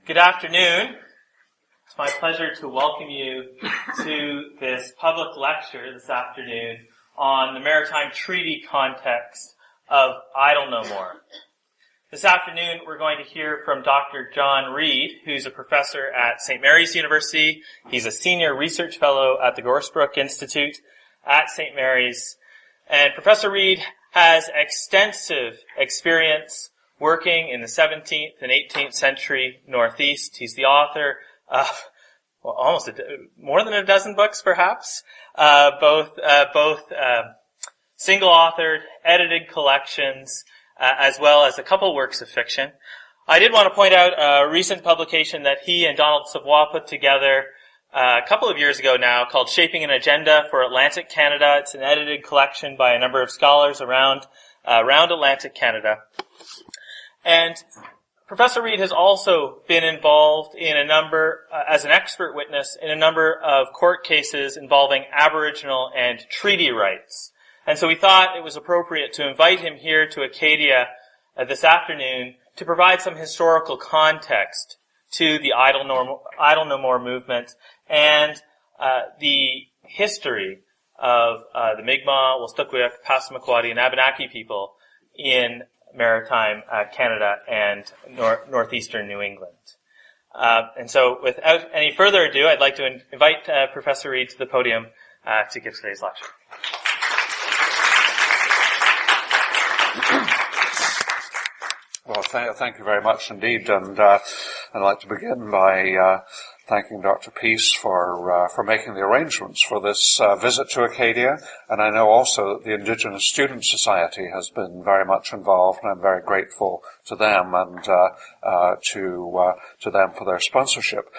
Good afternoon. It's my pleasure to welcome you to this public lecture this afternoon on the maritime treaty context of Idle No More. This afternoon we're going to hear from Dr. John Reid, who's a professor at St. Mary's University. He's a senior research fellow at the Gorsebrook Institute at St. Mary's. And Professor Reid has extensive experience working in the 17th and 18th century Northeast. He's the author of, more than a dozen books, perhaps, both single-authored, edited collections, as well as a couple works of fiction. I did want to point out a recent publication that he and Donald Savoy put together a couple of years ago now called Shaping an Agenda for Atlantic Canada. It's an edited collection by a number of scholars around Atlantic Canada. And Professor Reid has also been involved in a number, as an expert witness, in a number of court cases involving Aboriginal and treaty rights. And so we thought it was appropriate to invite him here to Acadia this afternoon to provide some historical context to the Idle No More movement and the history of the Mi'kmaq, Wolastoqiyik, Passamaquoddy, and Abenaki people in Maritime Canada and northeastern New England. And so without any further ado, I'd like to invite Professor Reid to the podium to give today's lecture. Well, thank you very much indeed, and I'd like to begin by thanking Dr. Peace for making the arrangements for this visit to Acadia, and I know also that the Indigenous Student Society has been very much involved, and I'm very grateful to them and to them for their sponsorship.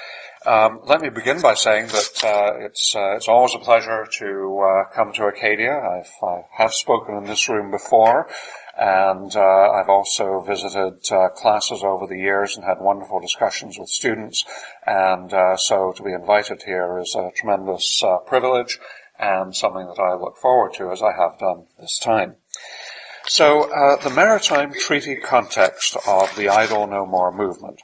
Let me begin by saying that it's always a pleasure to come to Acadia. I have spoken in this room before, and I've also visited classes over the years and had wonderful discussions with students, and so to be invited here is a tremendous privilege and something that I look forward to, as I have done this time. So the maritime treaty context of the Idle No More movement.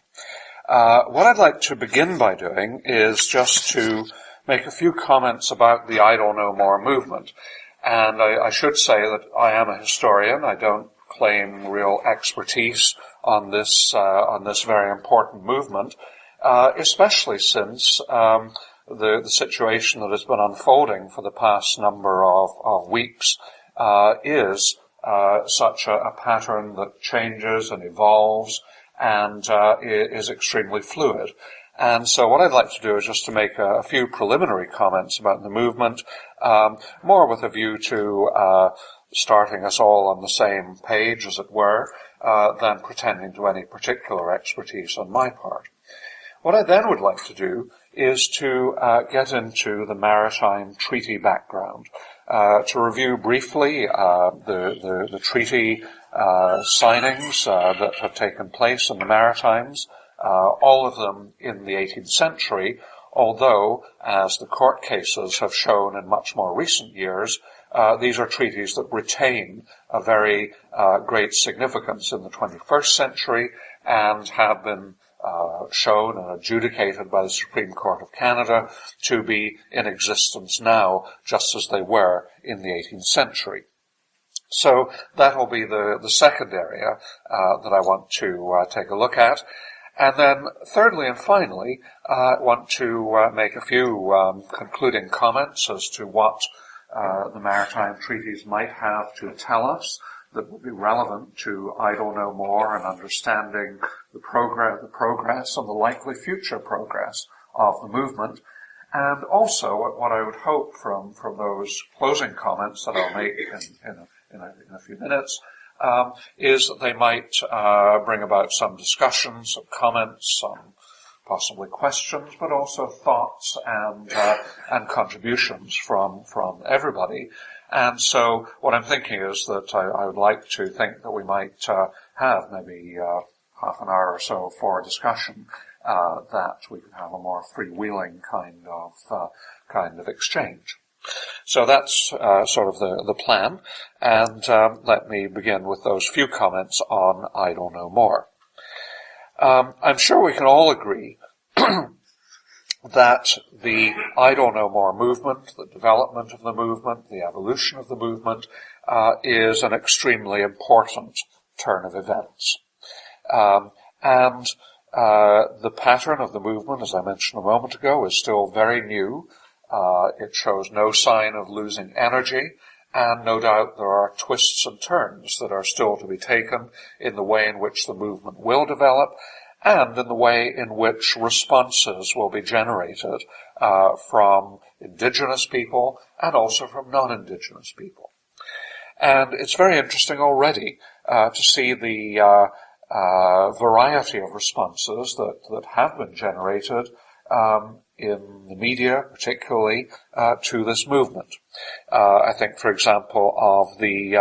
What I'd like to begin by doing is just to make a few comments about the Idle No More movement. And I should say that I am a historian. I don't claim real expertise on this very important movement, especially since the situation that has been unfolding for the past number of weeks is such a pattern that changes and evolves and is extremely fluid. And so what I'd like to do is just to make a few preliminary comments about the movement, more with a view to starting us all on the same page, as it were, than pretending to any particular expertise on my part. What I then would like to do is to get into the maritime treaty background, to review briefly the treaty signings that have taken place in the Maritimes, all of them in the 18th century, although, as the court cases have shown in much more recent years, these are treaties that retain a very great significance in the 21st century and have been shown and adjudicated by the Supreme Court of Canada to be in existence now, just as they were in the 18th century. So that will be the second area that I want to take a look at. And then, thirdly and finally, I want to make a few concluding comments as to what the maritime treaties might have to tell us that would be relevant to Idle No More and understanding the progress and the likely future progress of the movement. And also, what I would hope from those closing comments that I'll make in a few minutes, is that they might bring about some discussions, some comments, some possibly questions, but also thoughts and contributions from everybody. And so what I'm thinking is that I would like to think that we might have maybe half an hour or so for discussion, that we can have a more freewheeling kind of exchange. So that's sort of the plan, and let me begin with those few comments on Idle No More. I'm sure we can all agree that the I Don't Know More movement, the development of the movement, the evolution of the movement, is an extremely important turn of events. And the pattern of the movement, as I mentioned a moment ago, is still very new. It shows no sign of losing energy, and no doubt there are twists and turns that are still to be taken in the way in which the movement will develop, and in the way in which responses will be generated from Indigenous people and also from non-Indigenous people. And it's very interesting already to see the variety of responses that have been generated in the media, particularly to this movement. I think, for example, of the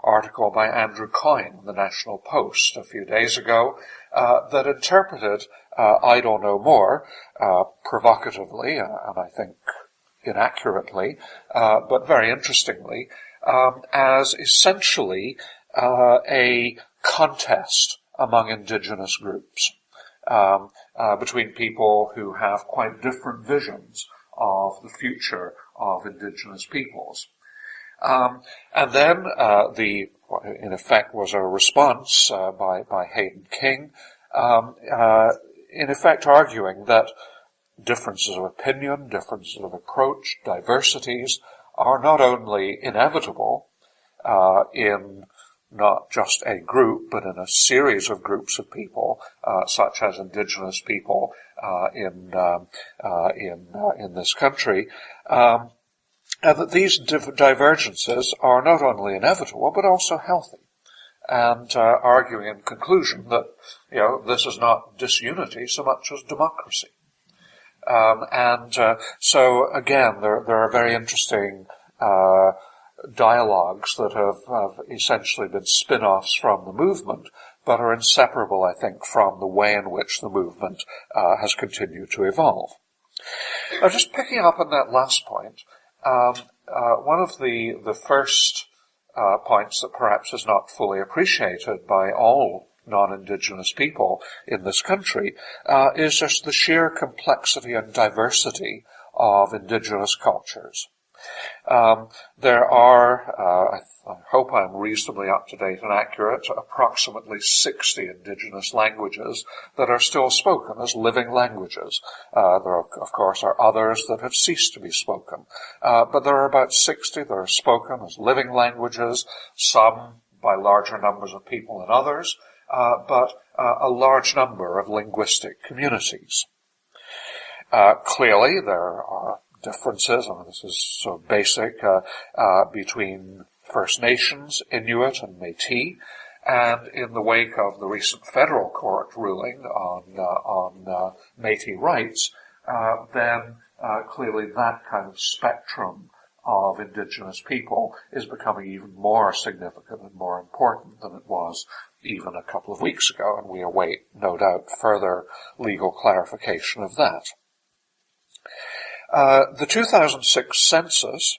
article by Andrew Coyne in the National Post a few days ago that interpreted I Don't Know More provocatively, and I think inaccurately, but very interestingly, as essentially a contest among Indigenous groups, between people who have quite different visions of the future of Indigenous peoples. And then what in effect was a response by Hayden King, in effect arguing that differences of opinion, differences of approach, diversities are not only inevitable in not just a group, but in a series of groups of people, such as Indigenous people in this country, and that these divergences are not only inevitable but also healthy. And arguing in conclusion that this is not disunity so much as democracy. So again, there are very interesting dialogues that have essentially been spin-offs from the movement, but are inseparable, I think, from the way in which the movement has continued to evolve. Now, just picking up on that last point, one of the first points that perhaps is not fully appreciated by all non-Indigenous people in this country is just the sheer complexity and diversity of Indigenous cultures. There are, I hope I'm reasonably up-to-date and accurate, approximately 60 Indigenous languages that are still spoken as living languages. There, of course, are others that have ceased to be spoken. But there are about 60 that are spoken as living languages, some by larger numbers of people than others, but a large number of linguistic communities. Clearly, there are differences, and this is so basic, between First Nations, Inuit, and Métis, and in the wake of the recent federal court ruling on Métis rights, then clearly that kind of spectrum of Indigenous people is becoming even more significant and more important than it was even a couple of weeks ago, and we await, no doubt, further legal clarification of that. The 2006 census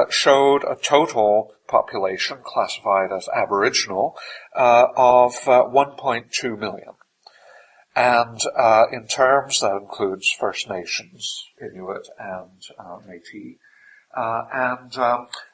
showed a total population classified as Aboriginal of 1.2 million. And in terms, that includes First Nations, Inuit, and Métis.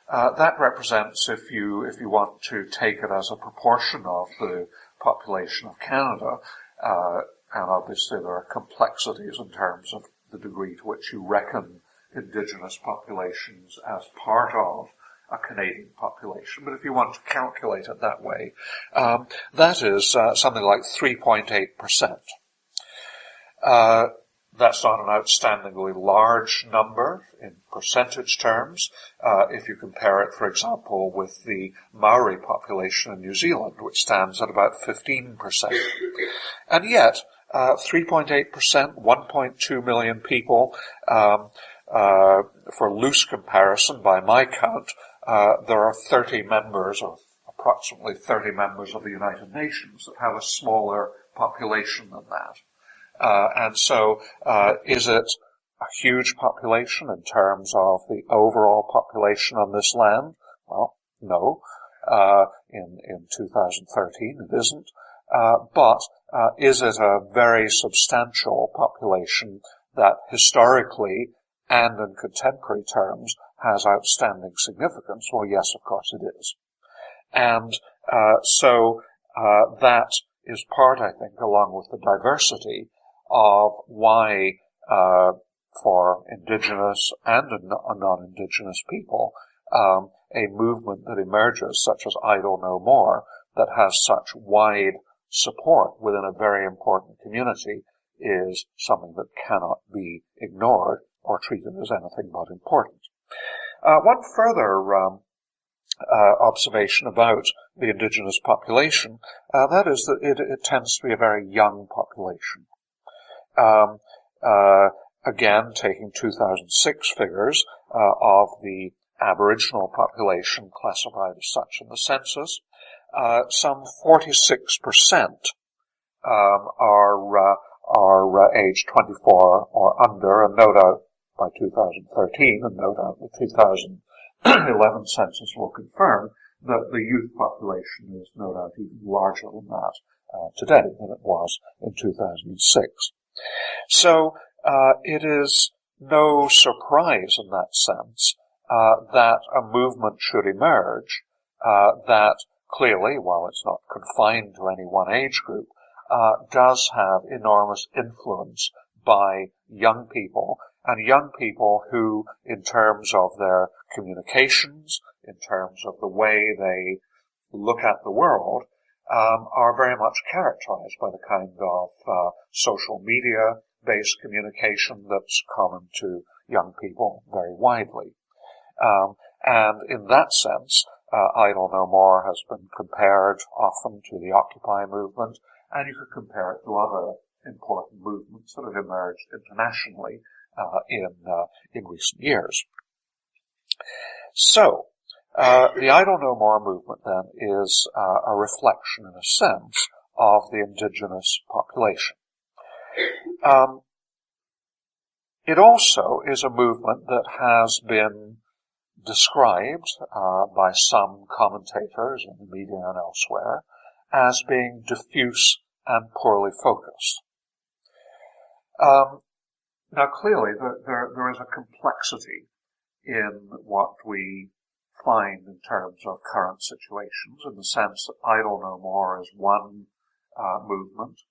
That represents, if you want to take it as a proportion of the population of Canada, and obviously there are complexities in terms of the degree to which you reckon Indigenous populations as part of a Canadian population. But if you want to calculate it that way, that is something like 3.8%. That's not an outstandingly large number in percentage terms, if you compare it, for example, with the Maori population in New Zealand, which stands at about 15%. And yet, 3.8%, 1.2 million people, for loose comparison, by my count, there are 30 members, or approximately 30 members of the United Nations that have a smaller population than that. And so, is it a huge population in terms of the overall population on this land? Well, no. In 2013, it isn't. But is it a very substantial population that historically and in contemporary terms has outstanding significance? Well, yes, of course it is. And so that is part, I think, along with the diversity of why for Indigenous and non-Indigenous people, a movement that emerges, such as Idle No More, that has such wide support within a very important community, is something that cannot be ignored or treated as anything but important. One further observation about the Indigenous population, that is that it tends to be a very young population. Again, taking 2006 figures of the Aboriginal population classified as such in the census, some 46% are aged 24 or under, and no doubt by 2013, and no doubt the 2011 census will confirm that the youth population is no doubt even larger than that today than it was in 2006. So it is no surprise in that sense that a movement should emerge that clearly, while it's not confined to any one age group, does have enormous influence by young people, and young people who, in terms of their communications, in terms of the way they look at the world, are very much characterized by the kind of social media-based communication that's common to young people very widely. And in that sense, Idle No More has been compared often to the Occupy movement, and you could compare it to other important movements that have emerged internationally in recent years. So, the Idle No More movement, then, is a reflection, in a sense, of the Indigenous population. It also is a movement that has been described by some commentators in the media and elsewhere as being diffuse and poorly focused. Now, clearly, there is a complexity in what we find in terms of current situations, in the sense that Idle No More is one movement.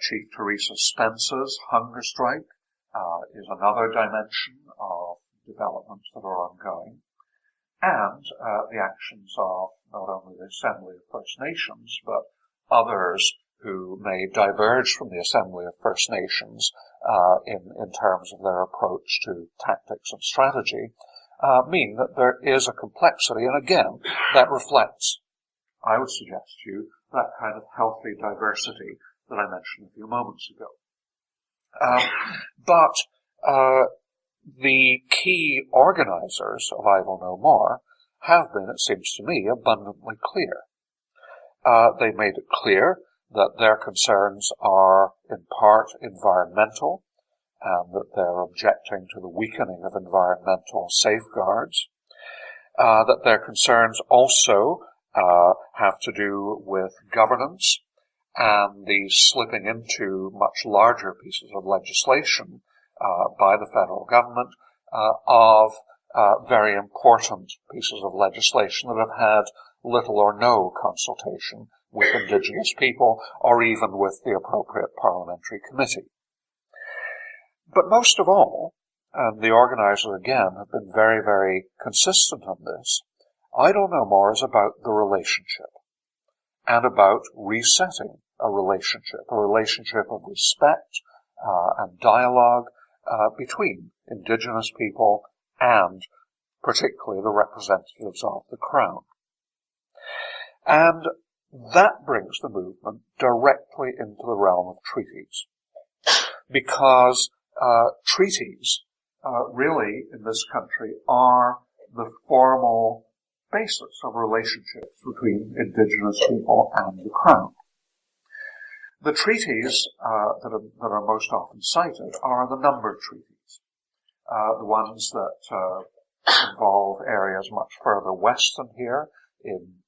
Chief Teresa Spencer's hunger strike is another dimension of developments that are ongoing, and the actions of not only the Assembly of First Nations, but others who may diverge from the Assembly of First Nations in terms of their approach to tactics and strategy, mean that there is a complexity, and again, that reflects, I would suggest to you, that kind of healthy diversity that I mentioned a few moments ago. But the key organizers of Idle No More have been, it seems to me, abundantly clear. They made it clear that their concerns are in part environmental, and that they're objecting to the weakening of environmental safeguards, that their concerns also have to do with governance and the slipping into much larger pieces of legislation by the federal government of very important pieces of legislation that have had little or no consultation with Indigenous people or even with the appropriate parliamentary committee. But most of all, and the organizers again have been very, very consistent on this, Idle No More is about the relationship and about resetting a relationship of respect and dialogue between Indigenous people and particularly the representatives of the Crown. And that brings the movement directly into the realm of treaties, because treaties really in this country are the formal basis of relationships between Indigenous people and the Crown. The treaties that are most often cited are the numbered treaties, the ones that involve areas much further west than here, in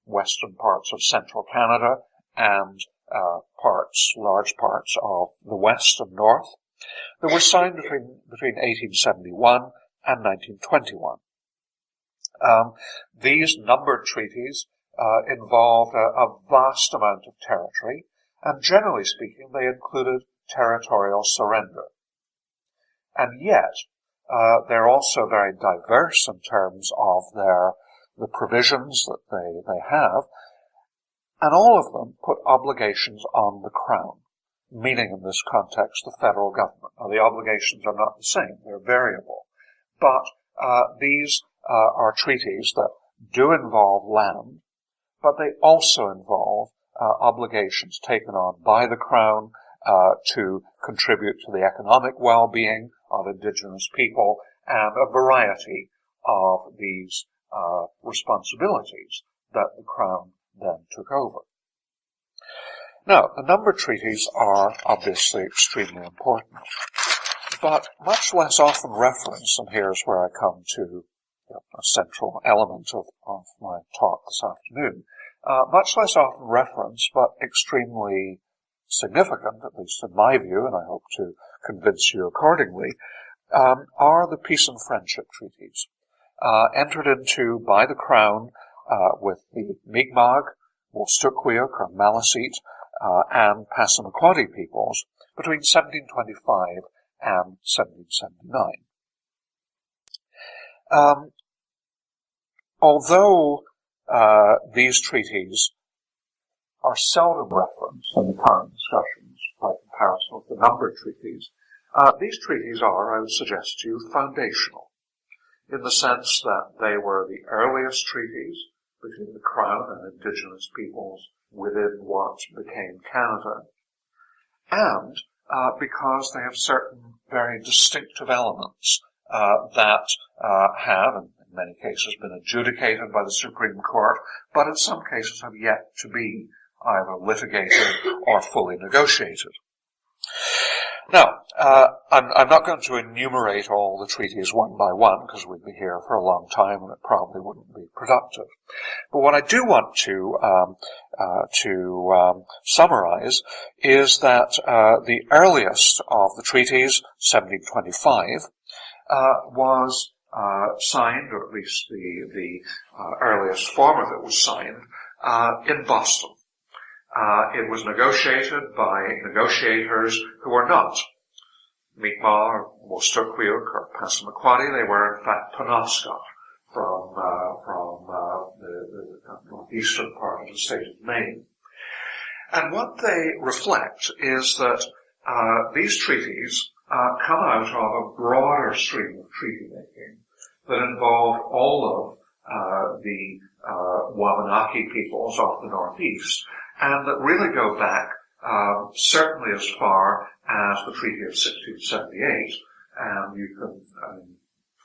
western parts of central Canada and large parts of the west and north, that were signed between 1871 and 1921. These numbered treaties involved a vast amount of territory, and generally speaking, they included territorial surrender. And yet, they're also very diverse in terms of the provisions that they have, and all of them put obligations on the Crown, meaning in this context the federal government. Now, the obligations are not the same, they're variable, but these are treaties that do involve land, but they also involve obligations taken on by the Crown to contribute to the economic well-being of Indigenous people, and a variety of these responsibilities that the Crown then took over. Now, the numbered treaties are obviously extremely important, but much less often referenced, and here's where I come to a central element of my talk this afternoon, much less often referenced, but extremely significant, at least in my view, and I hope to convince you accordingly, are the peace and friendship treaties, entered into by the Crown with the Mi'kmaq, Wolstuquyuk or Maliseet, and Passamaquoddy peoples between 1725 and 1779. Although these treaties are seldom referenced in the current discussions by comparison with the numbered treaties, these treaties are, I would suggest to you, foundational, in the sense that they were the earliest treaties between the Crown and Indigenous peoples within what became Canada, and because they have certain very distinctive elements that have, in many cases, been adjudicated by the Supreme Court, but in some cases have yet to be either litigated or fully negotiated. Now, I'm not going to enumerate all the treaties one by one, because we'd be here for a long time and it probably wouldn't be productive. But what I do want to summarize is that the earliest of the treaties, 1725, was signed, or at least the earliest form of it was signed, in Boston. It was negotiated by negotiators who were not Mi'kmaq or Wolstuquyuk or Passamaquoddy. They were, in fact, Penobscot from the northeastern part of the state of Maine. And what they reflect is that these treaties come out of a broader stream of treaty making that involved all of the Wabanaki peoples off the northeast, and that really go back certainly as far as the Treaty of 1678, and you can,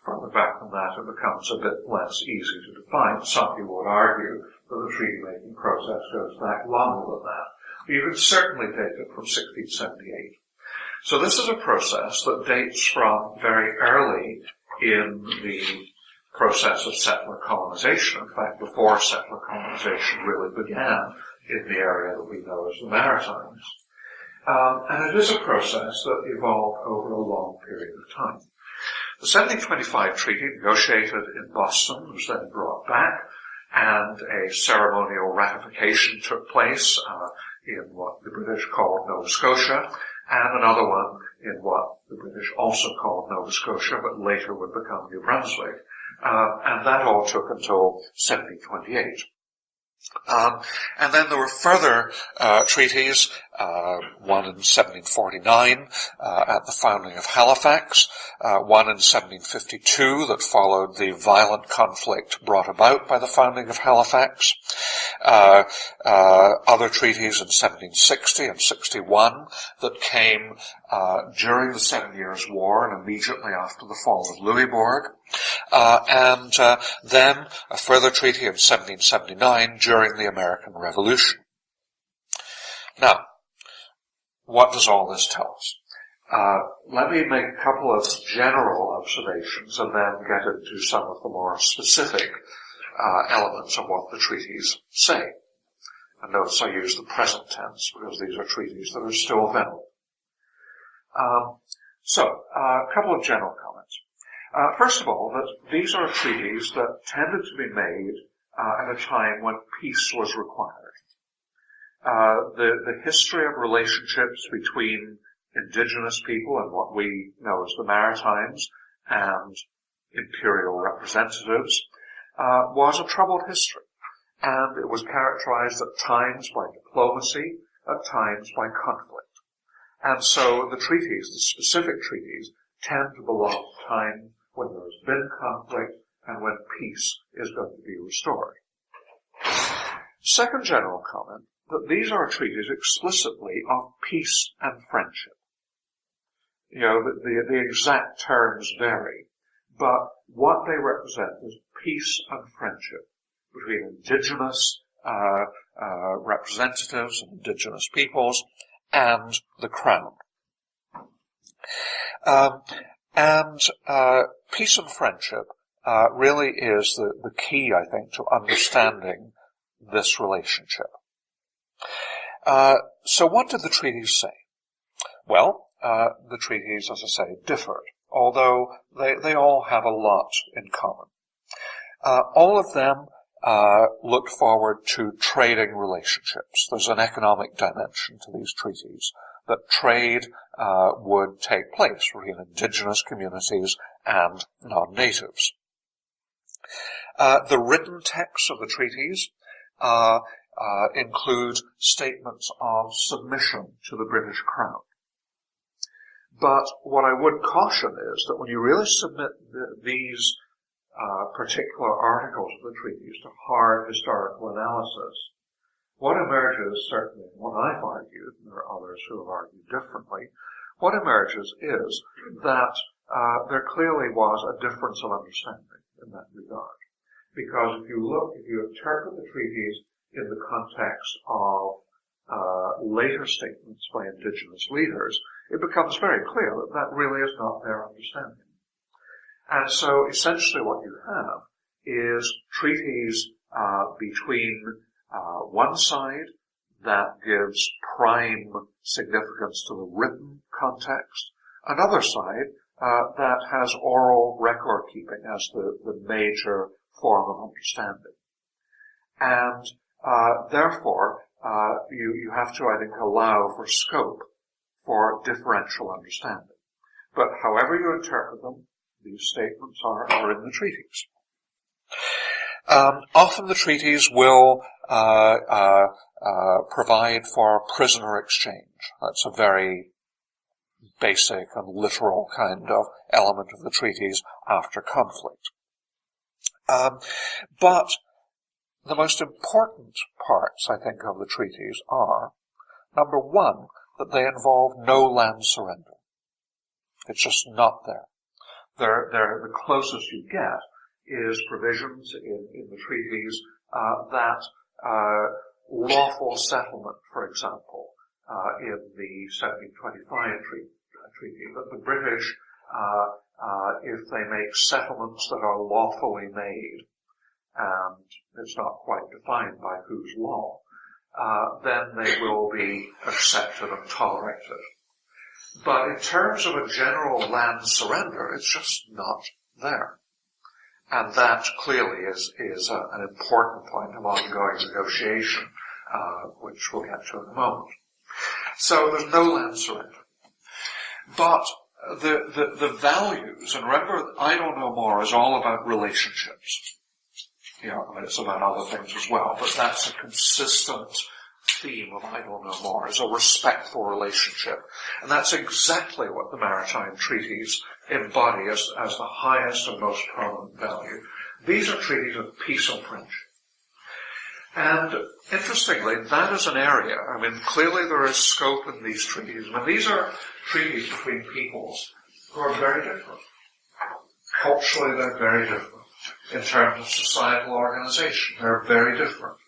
further back than that it becomes a bit less easy to define. Some people would argue that the treaty-making process goes back longer than that. But you can certainly date it from 1678. So this is a process that dates from very early in the process of settler colonization. In fact, before settler colonization really began in the area that we know as the Maritimes. And it is a process that evolved over a long period of time. The 1725 treaty, negotiated in Boston, was then brought back, and a ceremonial ratification took place in what the British called Nova Scotia, and another one in what the British also called Nova Scotia, but later would become New Brunswick. And that all took until 1728. And then there were further treaties, one in 1749 at the founding of Halifax, one in 1752 that followed the violent conflict brought about by the founding of Halifax, other treaties in 1760 and 61 that came during the 7 Years' War and immediately after the fall of Louisbourg, and then a further treaty in 1779 during the American Revolution. Now, what does all this tell us? Let me make a couple of general observations and then get into some of the more specific elements of what the treaties say. And notice I use the present tense because these are treaties that are still valid. A couple of general comments. First of all, that these are treaties that tended to be made at a time when peace was required. The history of relationships between indigenous people and what we know as the Maritimes and imperial representatives was a troubled history, and it was characterized at times by diplomacy, at times by conflict. And so the treaties, the specific treaties, tend to belong to time when there has been conflict and when peace is going to be restored. Second general comment, that these are treaties explicitly of peace and friendship. You know, the exact terms vary, but what they represent is peace and friendship between indigenous representatives and indigenous peoples and the Crown. Peace and friendship really is the key, I think, to understanding this relationship. So what did the treaties say? Well, the treaties, as I say, differed, although they all have a lot in common. All of them looked forward to trading relationships. There's an economic dimension to these treaties, that trade would take place between indigenous communities and non-natives. The written texts of the treaties include statements of submission to the British Crown. But what I would caution is that when you really submit these particular articles of the treaties to hard historical analysis, what emerges, certainly what I've argued, and there are others who have argued differently, what emerges is that there clearly was a difference of understanding in that regard. Because if you interpret the treaties in the context of later statements by indigenous leaders, it becomes very clear that that really is not their understanding. And so essentially what you have is treaties between one side that gives prime significance to the written context, another side that has oral record keeping as the major form of understanding. And therefore, you have to, I think, allow for scope for differential understanding. But however you interpret them, these statements are in the treaties. Often the treaties will provide for prisoner exchange. That's a very basic and literal kind of element of the treaties after conflict. But the most important parts, I think, of the treaties are, number one, that they involve no land surrender. It's just not there. The closest you get is provisions in the treaties that lawful settlement, for example, in the 1725 treaty, that the British, if they make settlements that are lawfully made, and it's not quite defined by whose law, then they will be accepted and tolerated. But in terms of a general land surrender, it's just not there. And that clearly is an important point of ongoing negotiation, which we'll get to in a moment. So there's no land surrender. But the values, and remember, I don't know more is all about relationships. You know, I mean, it's about other things as well, but that's a consistent theme of I don't know more, is a respectful relationship. And that's exactly what the maritime treaties embody as the highest and most prominent value. These are treaties of peace and friendship. And interestingly, that is an area, I mean, clearly there is scope in these treaties. I mean, these are treaties between peoples who are very different. Culturally, they're very different. In terms of societal organization, they're very different.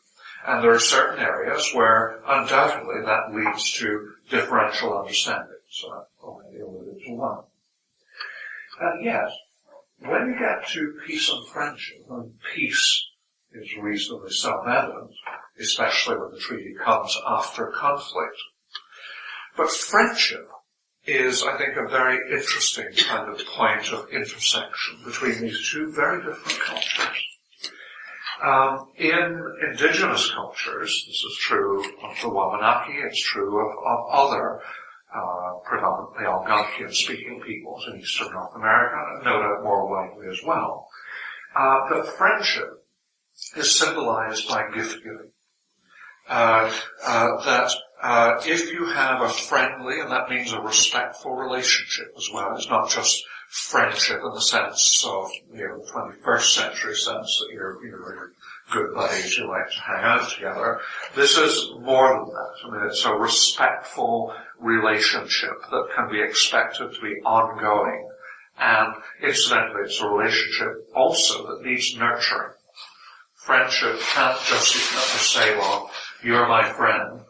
And there are certain areas where undoubtedly that leads to differential understanding. So I've already alluded to one. And yet, when you get to peace and friendship, and peace is reasonably self-evident, especially when the treaty comes after conflict. But friendship is, I think, a very interesting kind of point of intersection between these two very different cultures. In indigenous cultures, this is true of the Wabanaki, it's true of other predominantly Algonquian-speaking peoples in eastern North America, and no doubt more widely as well, that friendship is symbolized by gift-giving. If you have a friendly, and that means a respectful relationship as well, it's not just friendship in the sense of, the 21st century sense that you're good buddies, you like to hang out together. This is more than that. I mean, it's a respectful relationship that can be expected to be ongoing. And incidentally, it's a relationship also that needs nurturing. Friendship can't just, you can't just say, well, you're my friend,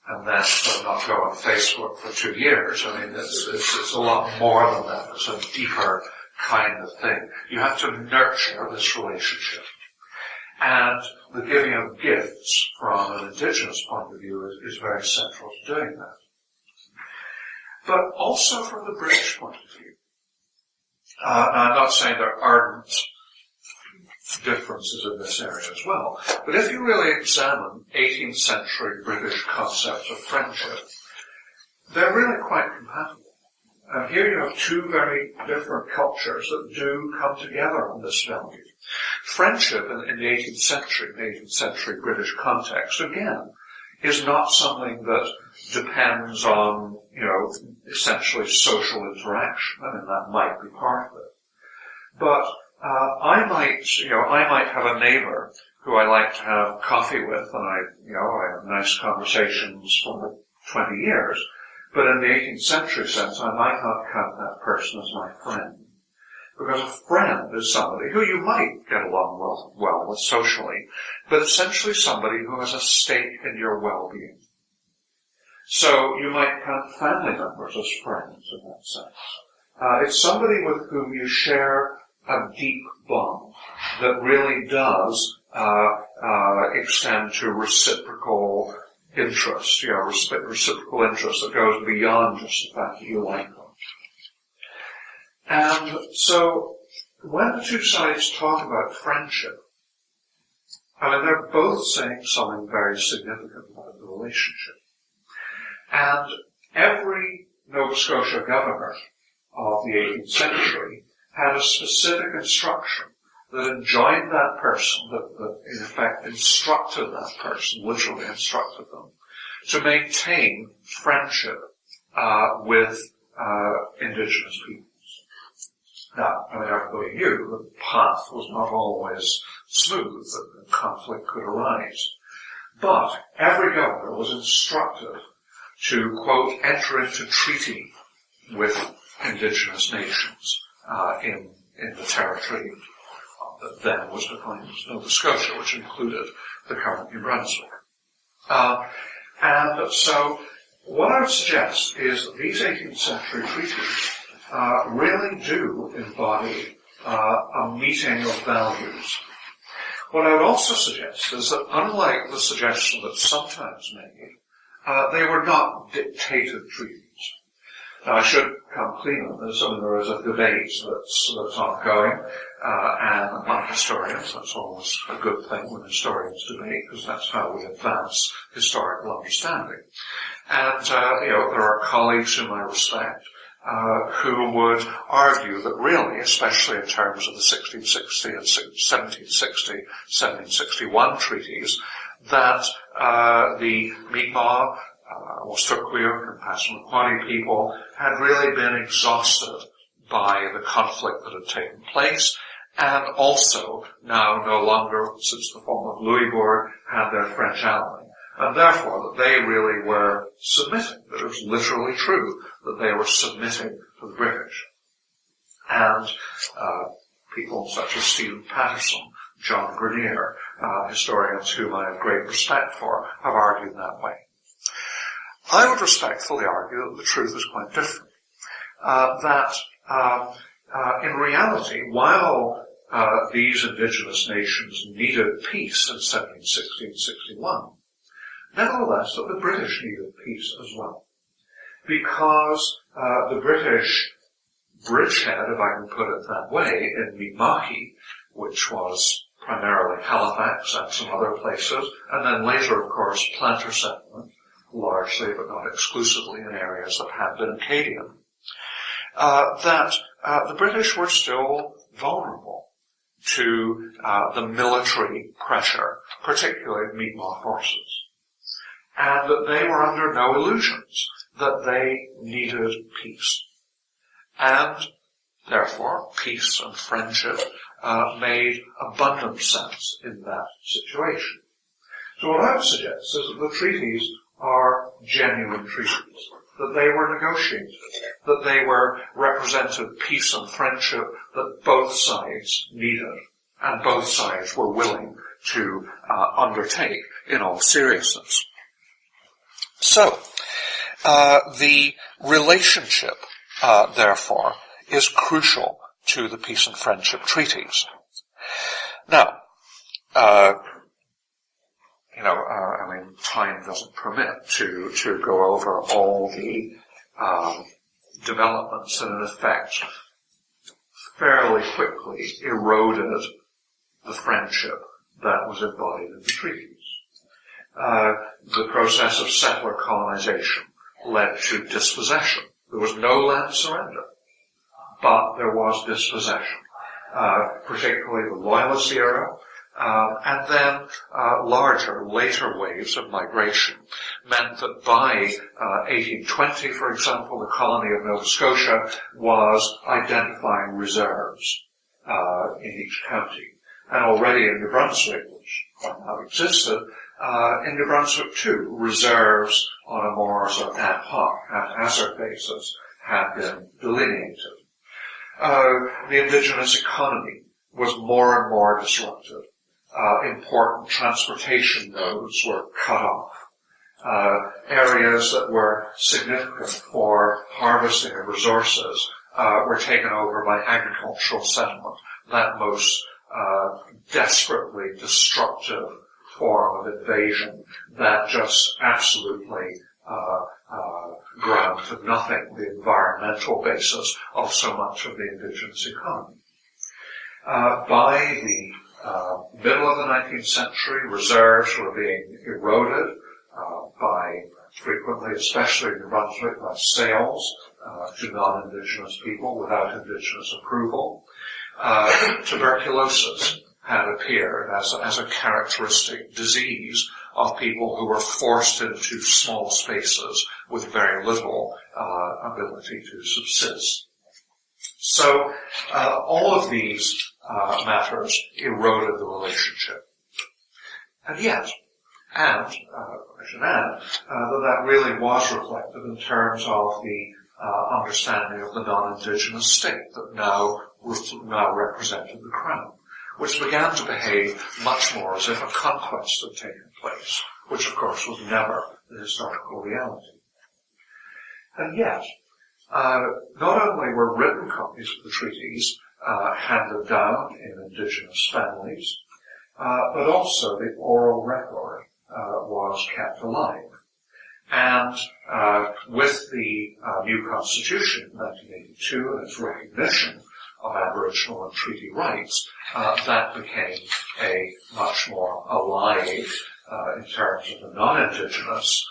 and then not go on Facebook for 2 years. I mean, it's a lot more than that. It's a deeper kind of thing. You have to nurture this relationship. And the giving of gifts from an indigenous point of view is very central to doing that. But also from the British point of view. Now, I'm not saying there aren't differences in this area as well, but if you really examine 18th century British concepts of friendship, they're really quite compatible. And here you have two very different cultures that do come together on this value. Friendship in the 18th century British context, again, is not something that depends on, essentially social interaction. I mean, that might be part of it. But I might have a neighbor who I like to have coffee with, and I have nice conversations for 20 years. But in the 18th century sense, I might not count that person as my friend. Because a friend is somebody who you might get along well with socially, but essentially somebody who has a stake in your well-being. So you might count family members as friends in that sense. It's somebody with whom you share a deep bond that really does extend to reciprocal interest, reciprocal interest that goes beyond just the fact that you like them. And so, when the two sides talk about friendship, I mean, they're both saying something very significant about the relationship. And every Nova Scotia governor of the 18th century had a specific instruction that enjoined that person, that in effect instructed that person, literally instructed them, to maintain friendship with indigenous peoples. Now, I mean, everybody knew the path was not always smooth, that conflict could arise. But every governor was instructed to, quote, enter into treaty with indigenous nations in the territory that then was defined as Nova Scotia, which included the current New Brunswick. And so what I would suggest is that these 18th century treaties really do embody a meeting of values. What I would also suggest is that unlike the suggestion that's sometimes made, they were not dictated treaties. Now, I should come clean on this. I mean, there is a debate that's ongoing, and among historians, that's always a good thing when historians debate, because that's how we advance historical understanding. And, there are colleagues whom I respect, who would argue that really, especially in terms of the 1660 and 1760, 1761 treaties, that the Mi'kmaq, Wosturqueaq and Passamaquoddy people had really been exhausted by the conflict that had taken place, and also now no longer, since the fall of Louisbourg, had their French ally. And therefore, that they really were submitting, that it was literally true that they were submitting to the British. And people such as Stephen Patterson, John Grenier, historians whom I have great respect for, have argued that way. I would respectfully argue that the truth is quite different. In reality, while these indigenous nations needed peace in 1760-61, nevertheless, that the British needed peace as well. Because the British bridgehead, if I can put it that way, in Mi'kmaq, which was primarily Halifax and some other places, and then later, of course, planter settlement, largely but not exclusively in areas that had been Acadian, that the British were still vulnerable to the military pressure, particularly of Mi'kmaq forces, and that they were under no illusions that they needed peace. And therefore, peace and friendship made abundant sense in that situation. So what I would suggest is that the treaties are genuine treaties, that they were negotiated, that they were represented peace and friendship that both sides needed, and both sides were willing to undertake in all seriousness. So, the relationship, therefore, is crucial to the peace and friendship treaties. Now, time doesn't permit to go over all the developments that, in effect, fairly quickly eroded the friendship that was embodied in the treaties. The process of settler colonization led to dispossession. There was no land surrender, but there was dispossession, particularly the Loyalist era, and then larger, later waves of migration meant that by 1820, for example, the colony of Nova Scotia was identifying reserves in each county. And already in New Brunswick, which quite now existed, in New Brunswick too, reserves on a more sort of ad hoc, haphazard basis had been delineated. The indigenous economy was more and more disrupted. Important transportation nodes were cut off. Areas that were significant for harvesting of resources were taken over by agricultural settlement, that most desperately destructive form of invasion that just absolutely ground to nothing the environmental basis of so much of the indigenous economy. By the middle of the 19th century, reserves were being eroded by frequently, especially in New Brunswick, by sales to non-indigenous people without indigenous approval. Tuberculosis had appeared as a characteristic disease of people who were forced into small spaces with very little ability to subsist. So all of these matters eroded the relationship. And yet, I should add, that really was reflected in terms of the understanding of the non-indigenous state that now represented the Crown, which began to behave much more as if a conquest had taken place, which of course was never the historical reality. And yet, not only were written copies of the treaties handed down in indigenous families, but also the oral record was kept alive. And with the new Constitution in 1982 and its recognition of Aboriginal and treaty rights, that became a much more alive, in terms of the non-Indigenous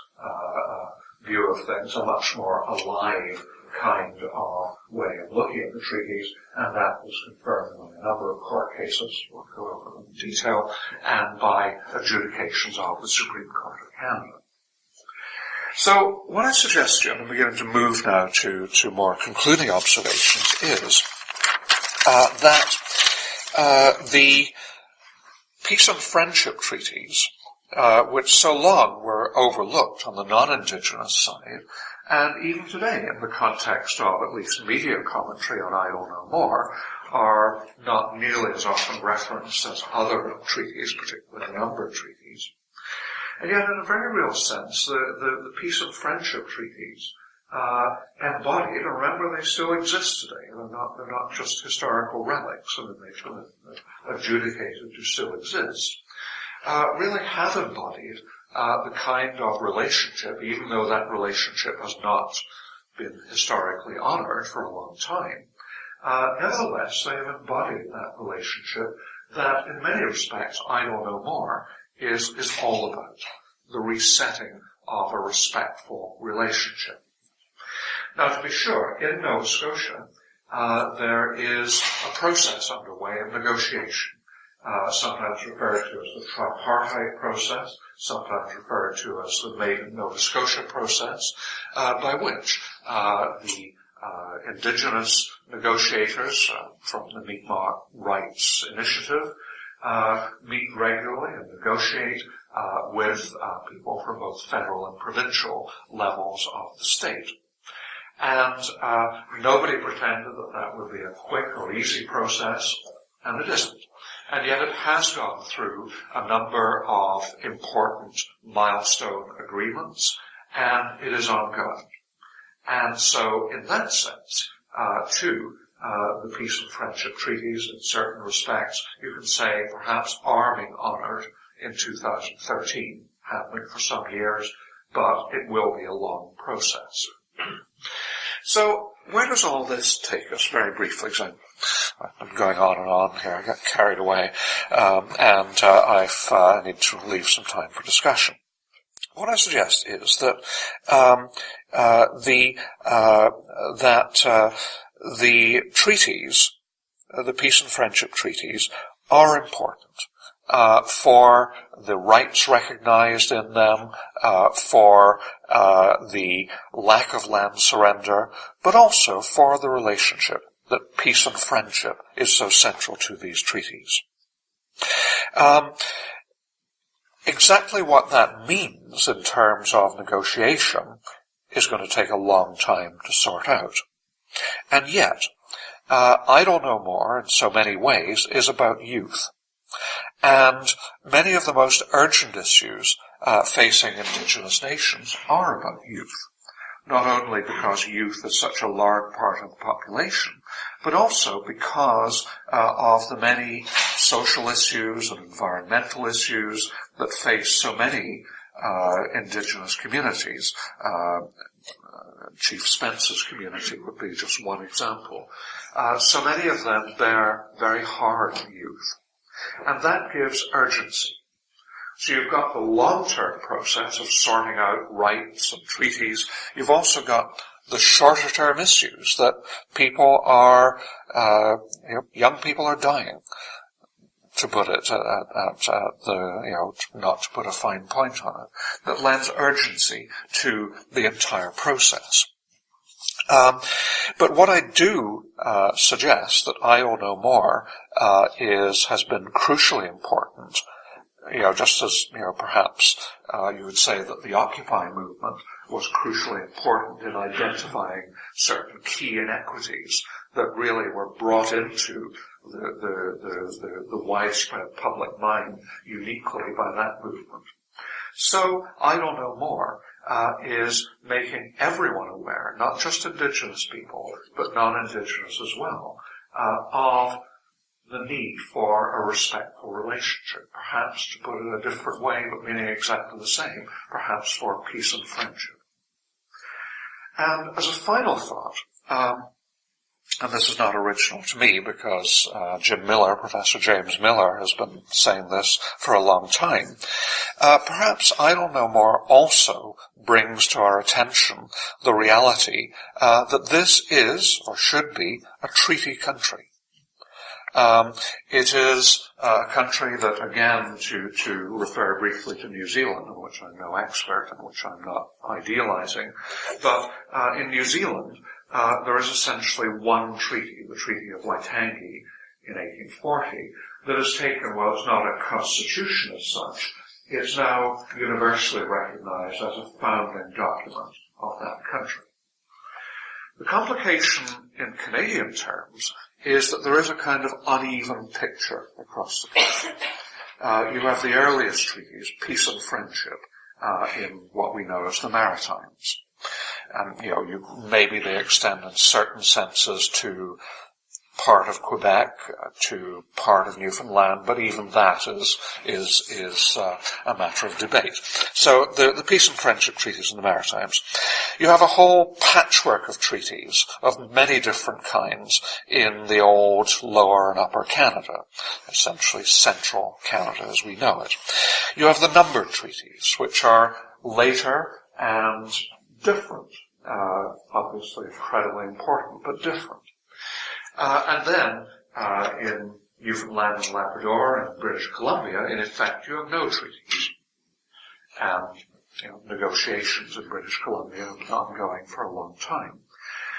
view of things, a much more alive kind of way of looking at the treaties, and that was confirmed by a number of court cases, we'll go over them in detail, and by adjudications of the Supreme Court of Canada. So what I suggest to you, and I'm beginning to move now to more concluding observations, is that the peace and friendship treaties, which so long were overlooked on the non-Indigenous side, and even today, in the context of at least media commentary on Idle No More, are not nearly as often referenced as other treaties, particularly number treaties. And yet, in a very real sense, the peace and friendship treaties embodied, and remember they still exist today, they're not just historical relics, and they've been adjudicated to still exist, really have embodied the kind of relationship, even though that relationship has not been historically honored for a long time. Nevertheless, they have embodied that relationship that, in many respects, I Don't Know More is all about. The resetting of a respectful relationship. Now, to be sure, in Nova Scotia, there is a process underway of negotiation, sometimes referred to as the tripartite process, sometimes referred to as the Maiden Nova Scotia process, by which the Indigenous negotiators from the Mi'kmaq Rights Initiative meet regularly and negotiate with people from both federal and provincial levels of the state. And nobody pretended that that would be a quick or easy process, and it isn't. And yet it has gone through a number of important milestone agreements, and it is ongoing. And so, in that sense, too, the Peace and Friendship Treaties, in certain respects, you can say perhaps are being honoured in 2013, have been for some years, but it will be a long process. So, where does all this take us, very briefly? Because I'm going on here. I got carried away, and I need to leave some time for discussion. What I suggest is that the treaties, the Peace and Friendship Treaties, are important for the rights recognized in them, for the lack of land surrender, but also for the relationship that peace and friendship is so central to these treaties. Exactly what that means in terms of negotiation is going to take a long time to sort out. And yet, I Don't Know More, in so many ways, is about youth. And many of the most urgent issues facing Indigenous nations are about youth. Not only because youth is such a large part of the population, but also because of the many social issues and environmental issues that face so many Indigenous communities. Chief Spence's community would be just one example. So many of them bear very hard youth. And that gives urgency. So you've got the long-term process of sorting out rights and treaties. You've also got the shorter-term issues that people are, young people are dying, to put it not to put a fine point on it, that lends urgency to the entire process. But what I do suggest that I Don't Know More has been crucially important. Just as perhaps you would say that the Occupy movement was crucially important in identifying certain key inequities that really were brought into the widespread public mind uniquely by that movement. So I Don't Know More is making everyone aware, not just Indigenous people, but non-Indigenous as well, of the need for a respectful relationship. Perhaps, to put it a different way, but meaning exactly the same, perhaps for peace and friendship. And as a final thought, and this is not original to me because Professor James Miller has been saying this for a long time, perhaps I Don't Know More also brings to our attention the reality that this is, or should be, a treaty country. It is a country that, again, to refer briefly to New Zealand, in which I'm no expert, in which I'm not idealizing, but in New Zealand, there is essentially one treaty, the Treaty of Waitangi in 1840, that has taken, well, it's not a constitution as such, it's now universally recognized as a founding document of that country. The complication in Canadian terms is that there is a kind of uneven picture across the country. You have the earliest treaties, peace and friendship, in what we know as the Maritimes. maybe they extend in certain senses to part of Quebec, to part of Newfoundland, but even that is a matter of debate. So the peace and friendship treaties in the Maritimes. You have a whole patchwork of treaties of many different kinds in the old Lower and Upper Canada, essentially central Canada as we know it. You have the numbered treaties, which are later and different, obviously incredibly important, but different. And then, in Newfoundland and Labrador and British Columbia, in effect, you have no treaties. And, negotiations in British Columbia have been ongoing for a long time.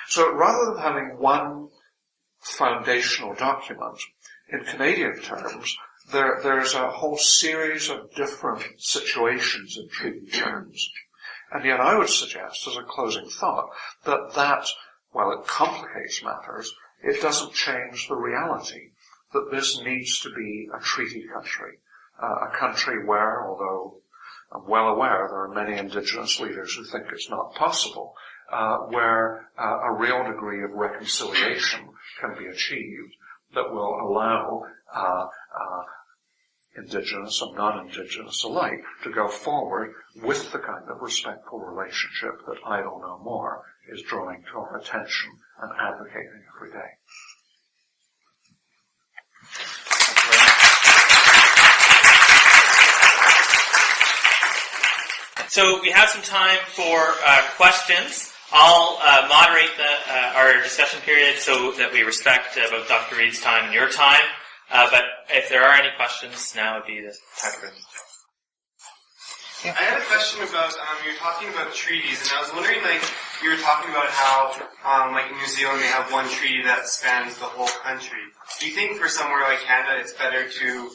So rather than having one foundational document, in Canadian terms, there's a whole series of different situations in treaty terms. And yet I would suggest, as a closing thought, that while it complicates matters, it doesn't change the reality that this needs to be a treaty country, a country where, although I'm well aware there are many Indigenous leaders who think it's not possible, where a real degree of reconciliation can be achieved that will allow Indigenous and non-Indigenous alike to go forward with the kind of respectful relationship that Idle No More is drawing to our attention and advocating every day. So we have some time for questions. I'll moderate our discussion period so that we respect both Dr. Reid's time and your time. But if there are any questions, now would be the time for them. Yeah. I had a question about, you were talking about treaties, and I was wondering, you were talking about how, in New Zealand, they have one treaty that spans the whole country. Do you think for somewhere like Canada, it's better to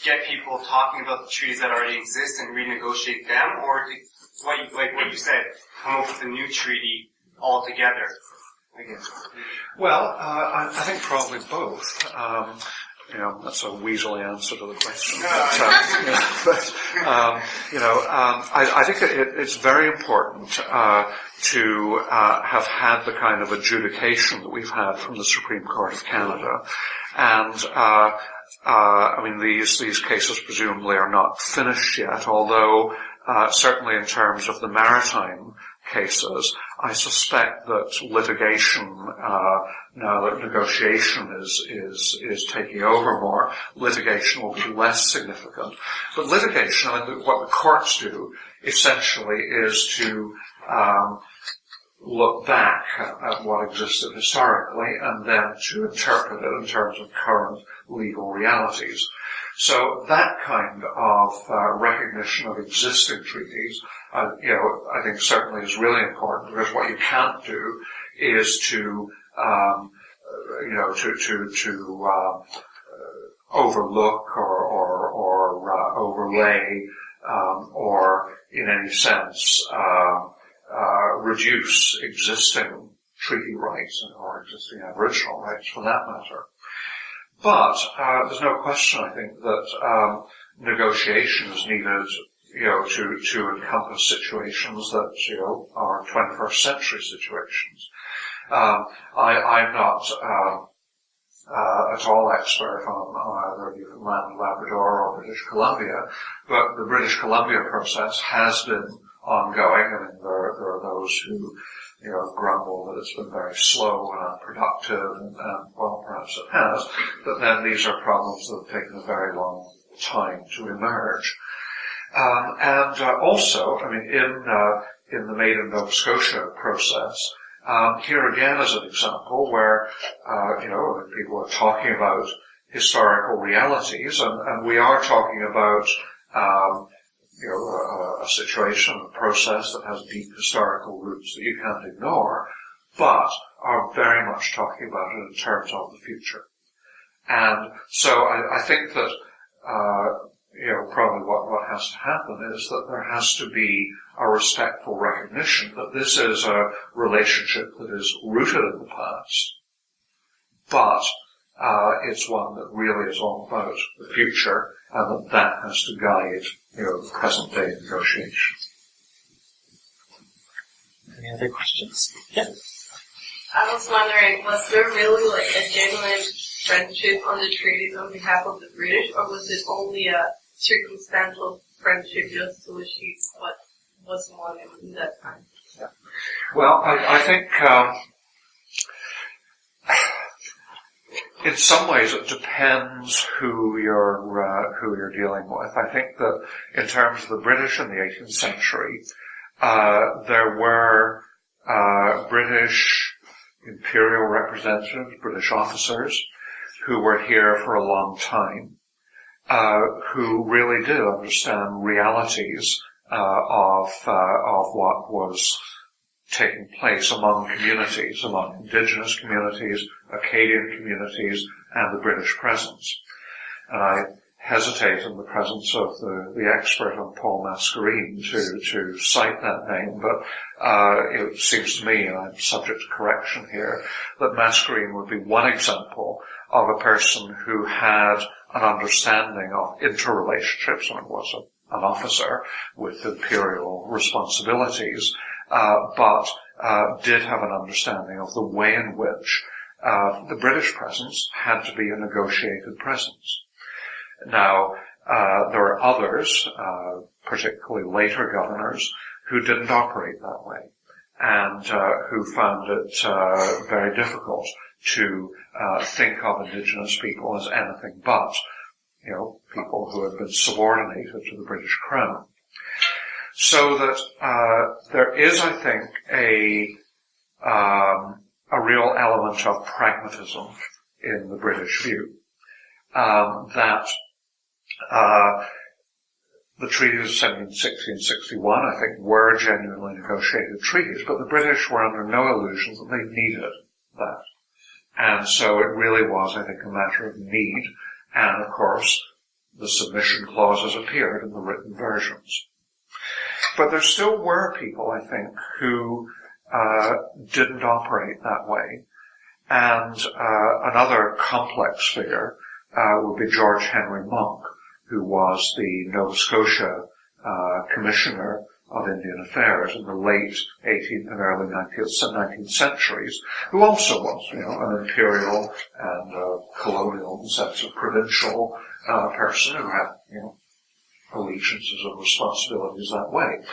get people talking about the treaties that already exist and renegotiate them, or to, what you said, come up with a new treaty altogether? I guess. Well, I think probably both. That's a weaselly answer to the question. I think it's very important to have had the kind of adjudication that we've had from the Supreme Court of Canada. And, these cases presumably are not finished yet, although certainly in terms of the maritime cases, I suspect that litigation, now that negotiation is taking over more, litigation will be less significant. But litigation, what the courts do, essentially, is to look back at what existed historically and then to interpret it in terms of current legal realities. So that kind of recognition of existing treaties, I think certainly is really important, because what you can't do is to overlook or overlay or in any sense reduce existing treaty rights or existing Aboriginal rights for that matter. But there's no question, I think, that negotiation is needed, to encompass situations that, are 21st century situations. I'm not at all expert on either Newfoundland, Labrador, or British Columbia, but the British Columbia process has been ongoing. There are those who grumble that it's been very slow and unproductive, and well, perhaps it has, but then these are problems that have taken a very long time to emerge. Also, in the Maiden and New Scotia process, here again is an example where, people are talking about historical realities, and we are talking about, a situation, a process that has deep historical roots that you can't ignore, but are very much talking about it in terms of the future. And so I think that, probably what has to happen is that there has to be a respectful recognition that this is a relationship that is rooted in the past, but it's one that really is all about the future, and that has to guide, the present day negotiation. Any other questions? Yeah. I was wondering, was there really like a genuine friendship on the treaties on behalf of the British, or was it only a circumstantial friendship just to achieve what was wanted in that time? Yeah. Well, I think in some ways it depends who you're dealing with. I think that in terms of the British in the 18th century, there were British imperial representatives, British officers, who were here for a long time, who really did understand realities of what was taking place among communities, among indigenous communities, Acadian communities, and the British presence. And I hesitate in the presence of the expert on Paul Mascarene to cite that name, but it seems to me, and I'm subject to correction here, that Mascarene would be one example of a person who had an understanding of interrelationships, and was an officer with imperial responsibilities, but did have an understanding of the way in which the British presence had to be a negotiated presence. Now, there are others, particularly later governors, who didn't operate that way, and who found it very difficult to think of indigenous people as anything but, people who had been subordinated to the British Crown. So that there is, I think, a real element of pragmatism in the British view, that the treaties of 1760 and 61, I think, were genuinely negotiated treaties, but the British were under no illusions that they needed that. And so it really was, I think, a matter of need, and of course, the submission clauses appeared in the written versions. But there still were people, I think, who didn't operate that way. And another complex figure would be George Henry Monk, who was the Nova Scotia Commissioner of Indian Affairs in the late 18th and early 19th centuries, who also was, an imperial and colonial, in the sense of provincial person who had, allegiances and responsibilities that way.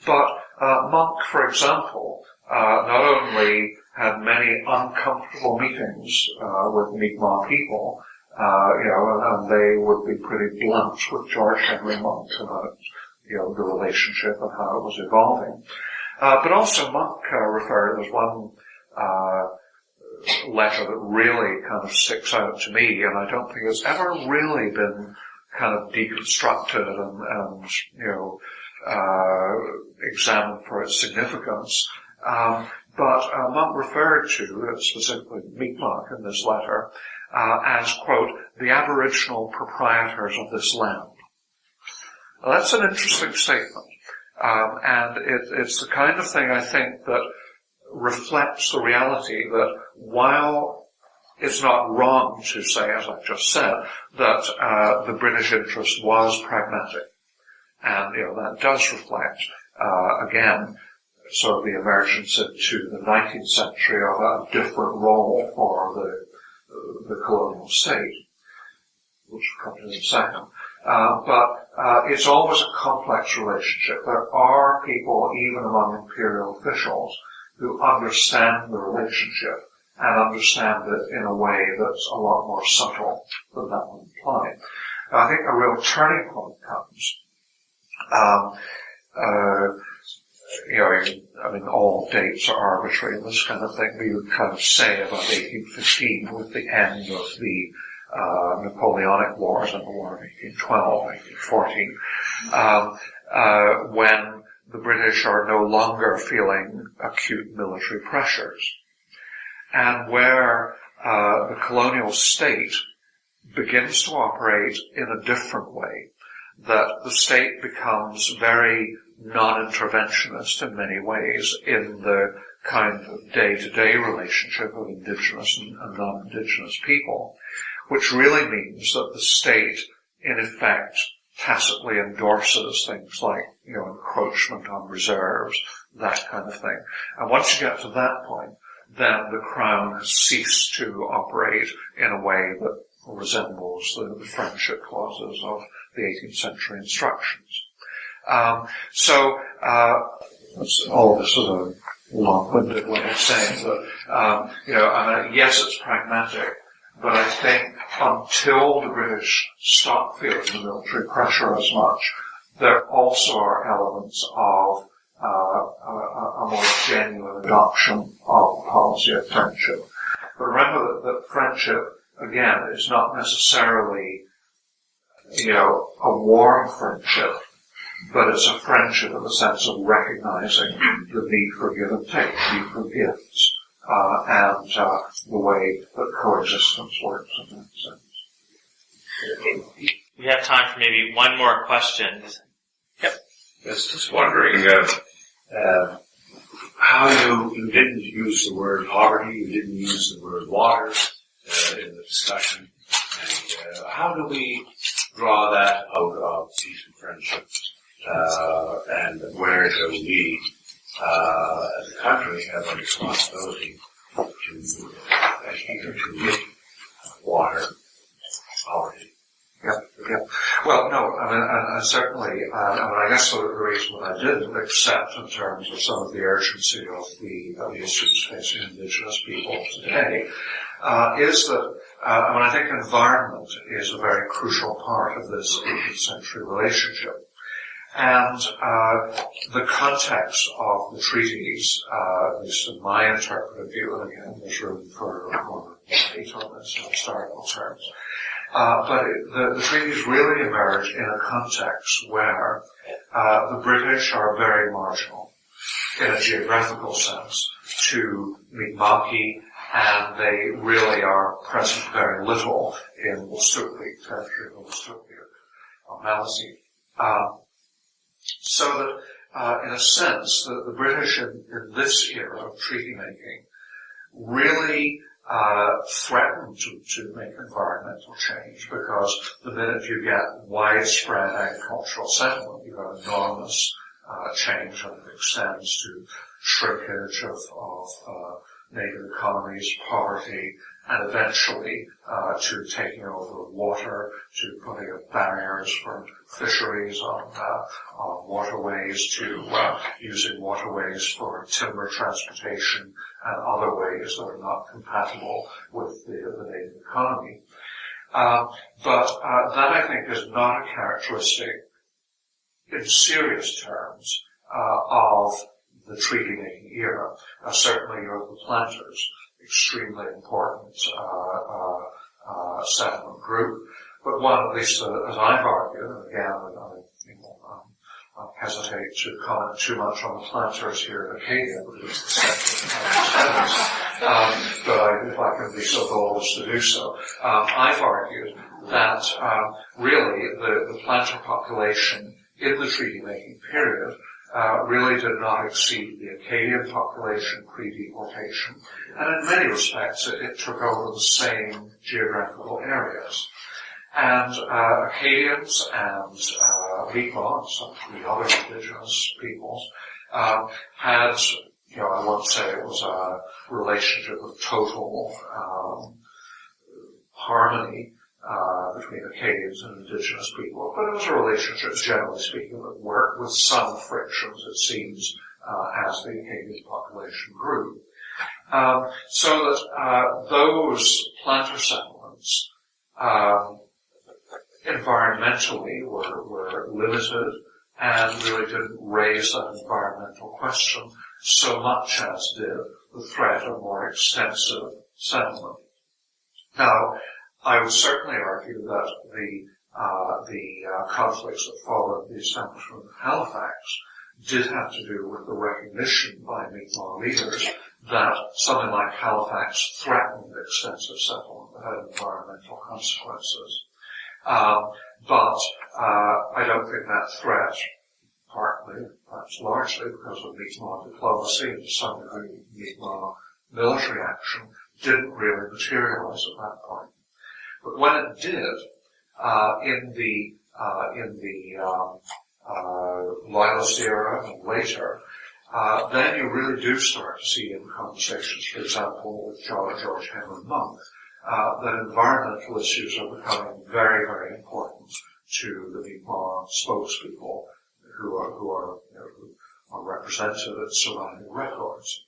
But Monk, for example, not only had many uncomfortable meetings with Mi'kmaq people, and they would be pretty blunt with George Henry Monk about, the relationship and how it was evolving. But also Monk referred, there's one letter that really kind of sticks out to me, and I don't think it's ever really been kind of deconstructed and examined for its significance. But Monk referred to, specifically Mi'kmaq in this letter, as, quote, the aboriginal proprietors of this land. Now, that's an interesting statement. And it's the kind of thing, I think, that reflects the reality that while it's not wrong to say, as I've just said, that the British interest was pragmatic. And, that does reflect, again, sort of the emergence into the 19th century of a different role for the colonial state, which will come to in a second. But it's always a complex relationship. There are people, even among imperial officials, who understand the relationship and understand it in a way that's a lot more subtle than that would imply. I think a real turning point comes. All dates are arbitrary and this kind of thing, but you would kind of say about 1815 with the end of the Napoleonic Wars and the War of 1812, 1814, when the British are no longer feeling acute military pressures, and where the colonial state begins to operate in a different way, that the state becomes very non-interventionist in many ways in the kind of day-to-day relationship of indigenous and non-indigenous people, which really means that the state, in effect, tacitly endorses things like, encroachment on reserves, that kind of thing. And once you get to that point, then the Crown has ceased to operate in a way that resembles the friendship clauses of the 18th century instructions. So all of this is a long-winded way of saying that, yes, it's pragmatic, but I think until the British stop feeling the military pressure as much, there also are elements of a more genuine adoption of the policy of friendship. But remember that friendship, again, is not necessarily, a warm friendship, but it's a friendship in the sense of recognizing the need for give and take, need for gifts, and the way that coexistence works in that sense. We have time for maybe one more question. Yep. I was just wondering how you didn't use the word poverty, you didn't use the word water in the discussion, and how do we draw that out of peace and friendship, and where do we, as a country, have a responsibility to adhere to water, poverty? Yeah. Well, no, I certainly, I guess the reason that I did accept in terms of some of the urgency of the issues facing Indigenous people today, is that, I think environment is a very crucial part of this 18th century relationship. And the context of the treaties, at least in my interpretive view, and again, there's room for more debate on this in historical terms, but the treaties really emerge in a context where the British are very marginal in a geographical sense to Mi'kmaq, and they really are present very little in the Stuklik territory, or the Stuklik of Maliseet. So that, in a sense, the British in this era of treaty making really threatened to make environmental change, because the minute you get widespread agricultural settlement, you've got enormous change, and it extends to shrinkage of native economies, poverty, and eventually to taking over water, to putting up barriers for fisheries on waterways, to using waterways for timber transportation and other ways that are not compatible with the native economy. But that, I think, is not a characteristic in serious terms of the treaty-making era. Certainly, you're the planters, extremely important settlement group, but one, at least as I've argued, and again, I hesitate to comment too much on the planters here in Acadia, because it's the but if I can be so bold as to do so, I've argued that really the planter population in the treaty-making period really did not exceed the Acadian population pre-deportation, and in many respects it took over the same geographical areas. And Acadians and Mi'kmaq, some of the other indigenous peoples, had, I won't say it was a relationship of total harmony between Acadians and indigenous people, but it was a relationship, generally speaking, that worked with some frictions, it seems, as the Acadian population grew. So that those planter settlements environmentally were limited and really didn't raise that environmental question so much as did the threat of more extensive settlement. Now, I would certainly argue that the conflicts that followed the establishment of Halifax did have to do with the recognition by Mi'kmaq leaders that something like Halifax threatened extensive settlement that had environmental consequences. But I don't think that threat, partly, perhaps largely, because of Mi'kmaq diplomacy and to some degree Mi'kmaq military action, didn't really materialize at that point. But when it did, in the Loyalist era and later, then you really do start to see in conversations, for example, with George Henry Monk, that environmental issues are becoming very, very important to the Mi'kmaq spokespeople who are represented at surrounding records.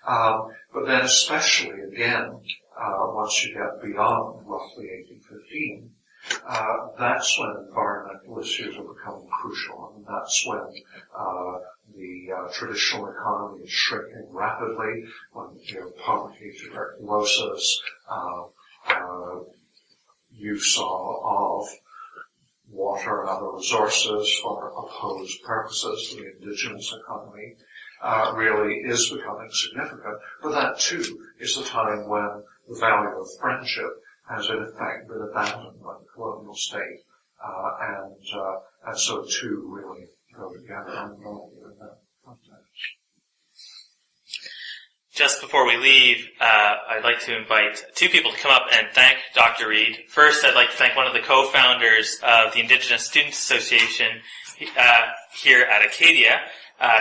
But then especially, again, once you get beyond roughly 1815, that's when environmental issues are becoming crucial, and that's when the traditional economy is shrinking rapidly, when poverty, tuberculosis, use of water and other resources for opposed purposes, the indigenous economy, really is becoming significant. But that too is the time when the value of friendship has in effect been abandoned by the colonial state, and so two really go together in that context. Just before we leave, I'd like to invite two people to come up and thank Dr. Reid. First, I'd like to thank one of the co-founders of the Indigenous Students Association here at Acadia,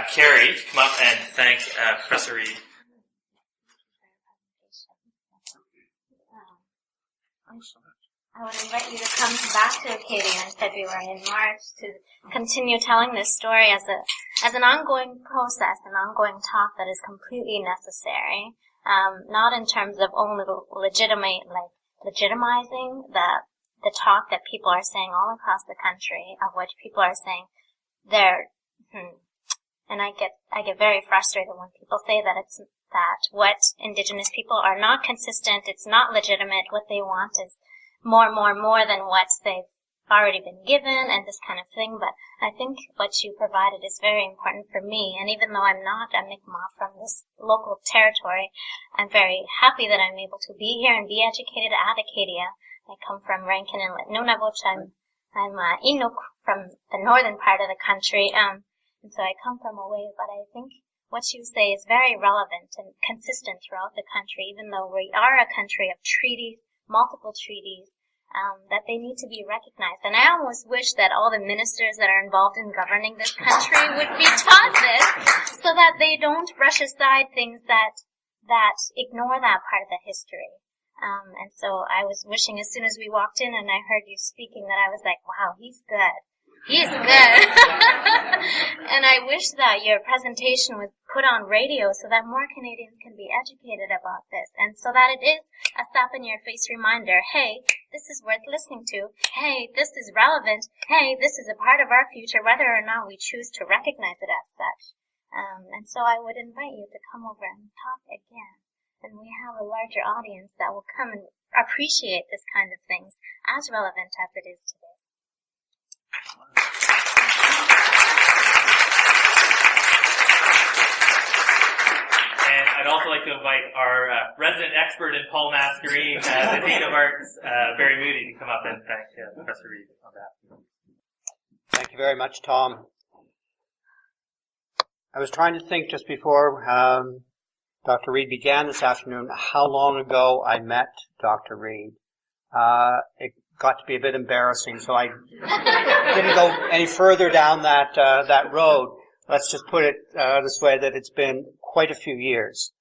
Carrie, to come up and thank Professor Reid. I would invite you to come back to Acadia in February and March to continue telling this story as an ongoing process, an ongoing talk that is completely necessary, not in terms of only legitimizing the talk that people are saying all across the country, of which people are saying and I get very frustrated when people say that what Indigenous people are not consistent, it's not legitimate, what they want is more than what they've already been given and this kind of thing. But I think what you provided is very important for me, and even though I'm not a Mi'kmaq from this local territory, I'm very happy that I'm able to be here and be educated at Acadia. I come from Rankin Inlet, Nunavut. I'm Inuk from the northern part of the country, and so I come from away, but I think what you say is very relevant and consistent throughout the country, even though we are a country of treaties, multiple treaties, that they need to be recognized. And I almost wish that all the ministers that are involved in governing this country would be taught this, so that they don't brush aside things that ignore that part of the history. And so I was wishing, as soon as we walked in and I heard you speaking, that I was like, wow, he's good. He's good. And I wish that your presentation was put on radio so that more Canadians can be educated about this, and so that it is a slap-in-your-face reminder, hey, this is worth listening to. Hey, this is relevant. Hey, this is a part of our future, whether or not we choose to recognize it as such. And so I would invite you to come over and talk again. And we have a larger audience that will come and appreciate this kind of things as relevant as it is today. And I'd also like to invite our resident expert in Paul Mascarene, the Dean of Arts, Barry Moody, to come up and thank Professor Reid on that. Thank you very much, Tom. I was trying to think just before Dr. Reid began this afternoon how long ago I met Dr. Reid. It got to be a bit embarrassing, so I didn't go any further down that road. Let's just put it this way, that it's been quite a few years.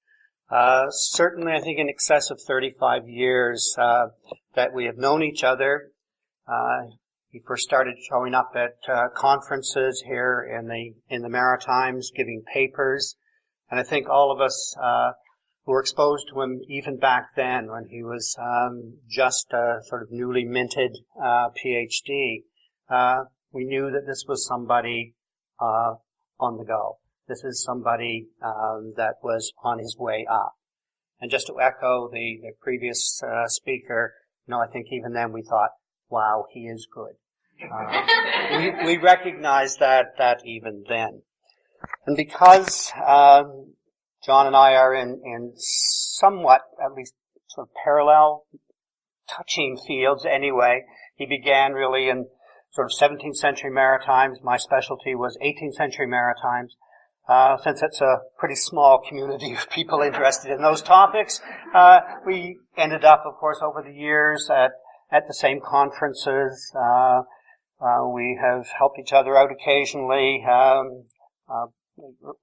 Certainly, I think in excess of 35 years that we have known each other. He first started showing up at conferences here in the Maritimes, giving papers, and I think all of us who were exposed to him even back then, when he was just a sort of newly minted PhD, we knew that this was somebody on the go. This is somebody that was on his way up. And just to echo the previous speaker, I think even then we thought, wow, he is good. We recognized that even then. And because John and I are in somewhat, at least sort of parallel, touching fields anyway, he began really in sort of 17th century Maritimes. My specialty was 18th century Maritimes. Since it's a pretty small community of people interested in those topics, we ended up, of course, over the years at the same conferences. We have helped each other out occasionally.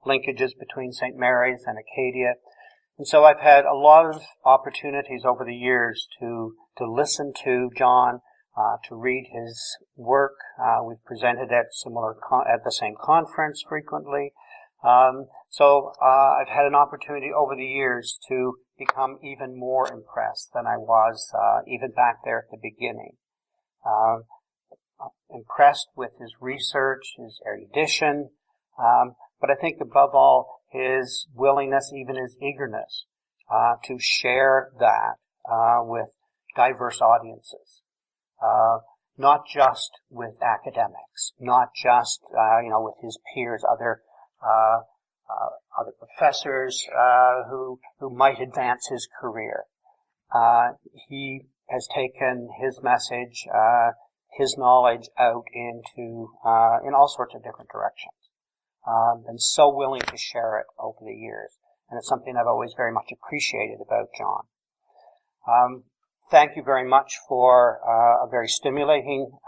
linkages between St. Mary's and Acadia. And so I've had a lot of opportunities over the years to listen to John, to read his work. We've presented at the same conference frequently. So I've had an opportunity over the years to become even more impressed than I was even back there at the beginning. Impressed with his research, his erudition, but I think above all his willingness, even his eagerness, to share that with diverse audiences, not just with academics, not just with his peers, other professors who might advance his career. He has taken his message, his knowledge out into in all sorts of different directions, and so willing to share it over the years. And it's something I've always very much appreciated about John. Thank you very much for a very stimulating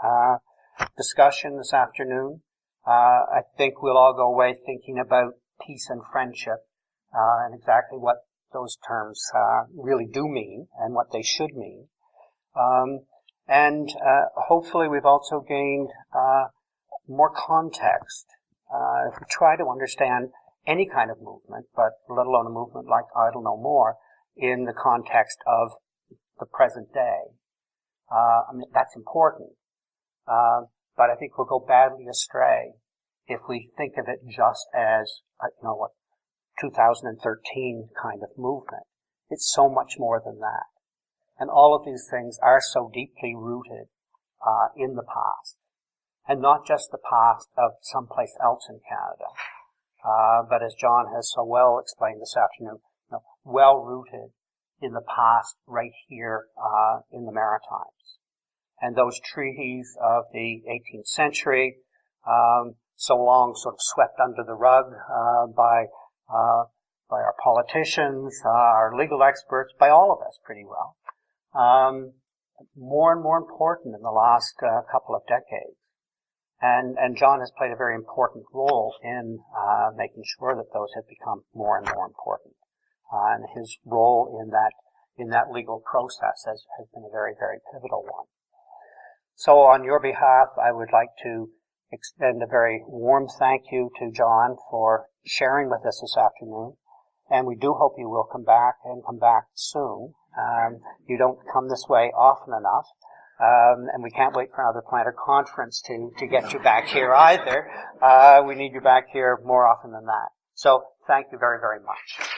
discussion this afternoon. I think we'll all go away thinking about peace and friendship and exactly what those terms really do mean and what they should mean. And hopefully we've also gained more context. If we try to understand any kind of movement, but let alone a movement like Idle No More, in the context of the present day, that's important. But I think we'll go badly astray if we think of it just as, 2013 kind of movement. It's so much more than that. And all of these things are so deeply rooted in the past. And not just the past of someplace else in Canada, but as John has so well explained this afternoon, well rooted in the past right here in the Maritimes. And those treaties of the 18th century, so long sort of swept under the rug by our politicians, our legal experts, by all of us pretty well. More and more important in the last couple of decades. And John has played a very important role in making sure that those have become more and more important. And his role in that legal process has been a very, very pivotal one. So on your behalf, I would like to extend a very warm thank you to John for sharing with us this afternoon. And we do hope you will come back and come back soon. You don't come this way often enough. And we can't wait for another planter conference to get you back here either. We need you back here more often than that. So thank you very, very much.